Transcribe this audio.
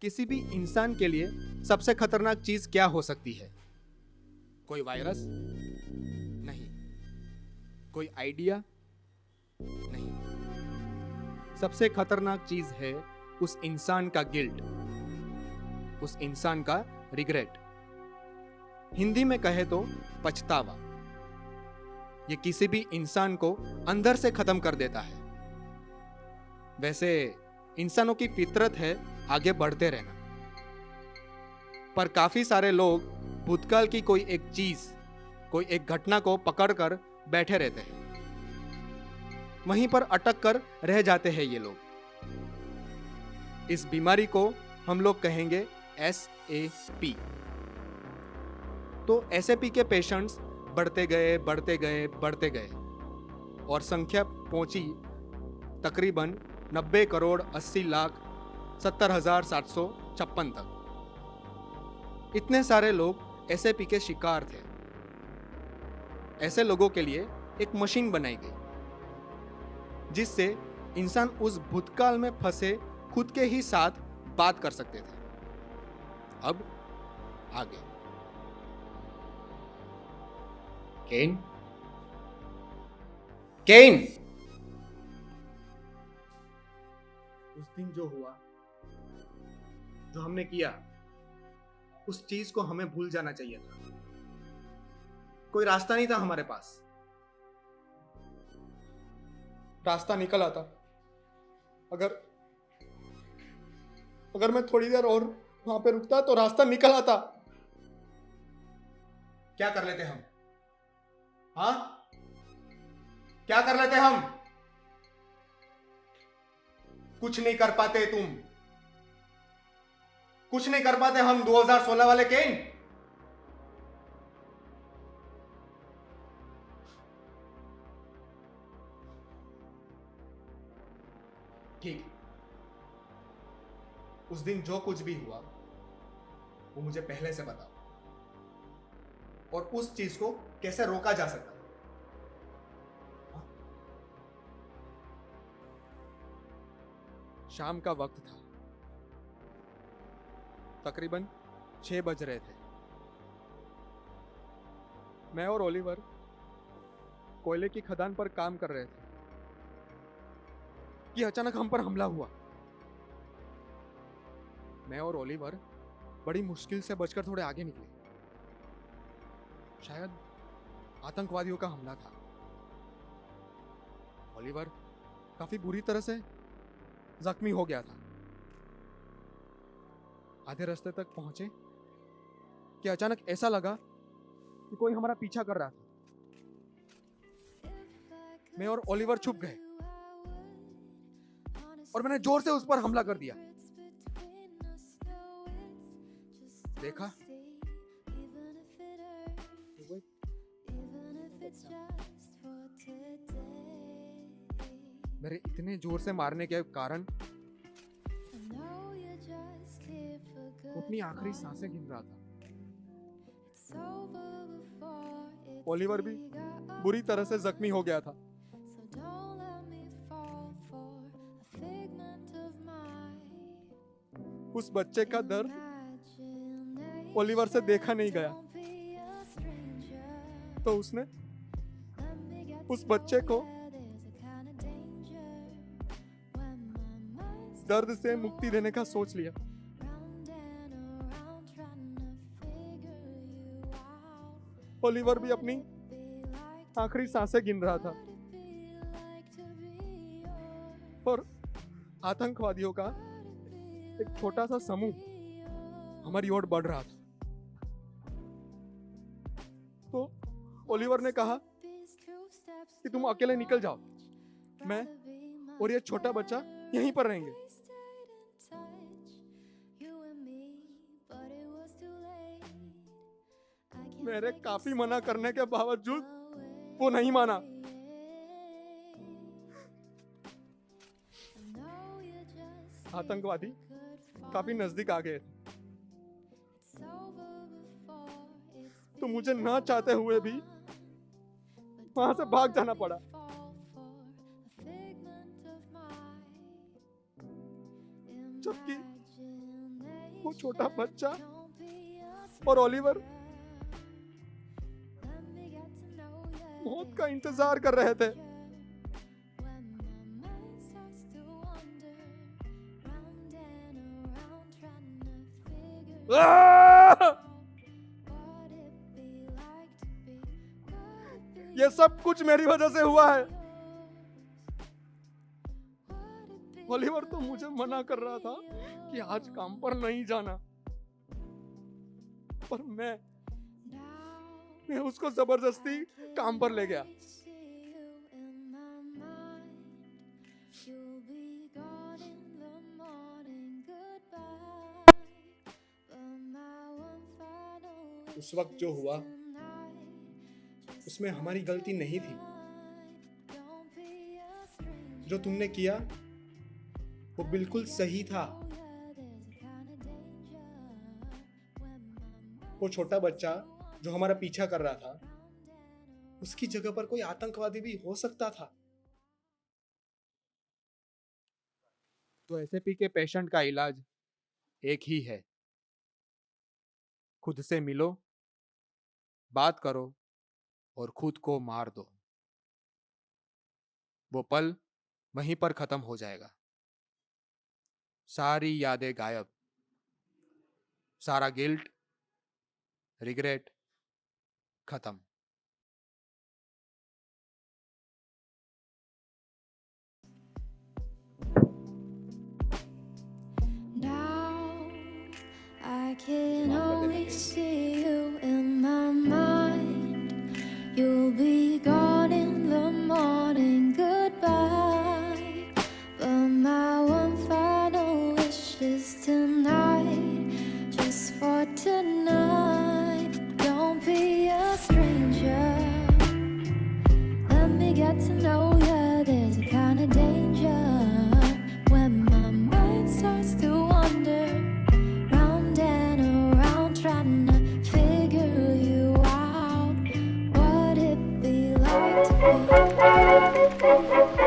किसी भी इंसान के लिए सबसे खतरनाक चीज क्या हो सकती है? कोई वायरस? नहीं। कोई आइडिया? नहीं। सबसे खतरनाक चीज है उस इंसान का गिल्ट, उस इंसान का रिग्रेट। हिंदी में कहे तो पछतावा। ये किसी भी इंसान को अंदर से खत्म कर देता है। वैसे इंसानों की फितरत है आगे बढ़ते रहना, पर काफी सारे लोग भूतकाल की कोई एक चीज, कोई एक घटना को पकड़कर बैठे रहते हैं। वहीं पर अटक कर रह जाते हैं ये लोग। इस बीमारी को हम लोग कहेंगे SAP। तो SAP के पेशेंट्स बढ़ते गए बढ़ते गए बढ़ते गए और संख्या पहुंची तकरीबन 90 करोड़ 80 लाख 70,756 तक। इतने सारे लोग SAP के शिकार थे। ऐसे लोगों के लिए एक मशीन बनाई गई जिससे इंसान उस भूतकाल में फंसे खुद के ही साथ बात कर सकते थे। अब आगे केन केन उस दिन जो हुआ, जो हमने किया, उस चीज को हमें भूल जाना चाहिए था। कोई रास्ता नहीं था हमारे पास। रास्ता निकल आता। अगर मैं थोड़ी देर और वहां पे रुकता तो रास्ता निकल आता। क्या कर लेते हम? हाँ, क्या कर लेते हम? कुछ नहीं कर पाते तुम, कुछ नहीं कर पाते हम 2016 वाले केन। ठीक, उस दिन जो कुछ भी हुआ वो मुझे पहले से बताओ, और उस चीज को कैसे रोका जा सकता। शाम का वक्त था, तकरीबन 6 बज रहे थे। मैं और ओलिवर कोयले की खदान पर काम कर रहे थे कि अचानक हम पर हमला हुआ। मैं और ओलिवर बड़ी मुश्किल से बचकर थोड़े आगे निकले। शायद आतंकवादियों का हमला था। ओलिवर काफी बुरी तरह से जख्मी हो गया था। आधे रास्ते तक पहुंचे कि अचानक ऐसा लगा कि कोई हमारा पीछा कर रहा था। मैं और ओलिवर छुप गए और मैंने जोर से उस पर हमला कर दिया। देखा, मेरे इतने जोर से मारने के कारण वो अपनी आखिरी सांसें गिन रहा था। ओलिवर भी बुरी तरह से जख्मी हो गया था। उस बच्चे का दर्द ओलिवर से देखा नहीं गया, तो उसने उस बच्चे को दर्द से मुक्ति देने का सोच लिया। ओलिवर भी अपनी आखिरी सांसें गिन रहा था और आतंकवादियों का एक छोटा सा समूह हमारी ओर बढ़ रहा था। तो ओलिवर ने कहा कि तुम अकेले निकल जाओ, मैं और ये छोटा बच्चा यहीं पर रहेंगे। मेरे काफी मना करने के बावजूद वो नहीं माना। आतंकवादी काफी नजदीक आ गए थे, तो मुझे ना चाहते हुए भी वहां से भाग जाना पड़ा। जबकि वो छोटा बच्चा और ओलिवर मौत का इंतजार कर रहे थे। ये सब कुछ मेरी वजह से हुआ है। ओलिवर तो मुझे मना कर रहा था कि आज काम पर नहीं जाना, पर मैं उसको जबरदस्ती काम पर ले गया। उस वक्त जो हुआ उसमें हमारी गलती नहीं थी। जो तुमने किया वो बिल्कुल सही था। वो छोटा बच्चा जो हमारा पीछा कर रहा था, उसकी जगह पर कोई आतंकवादी भी हो सकता था। तो एसएपी के पेशेंट का इलाज एक ही है, खुद से मिलो, बात करो और खुद को मार दो। वो पल वहीं पर खत्म हो जाएगा। सारी यादें गायब, सारा गिल्ट, रिग्रेट खत्म। Now I can only see you in my mind. You'll be gone in the morning, goodbye. But my one final wish is tonight, just for tonight. Don't be a stranger. Let me get to know ya. There's a kind of danger when my mind starts to wander round and around, trying to figure you out. What it be like to be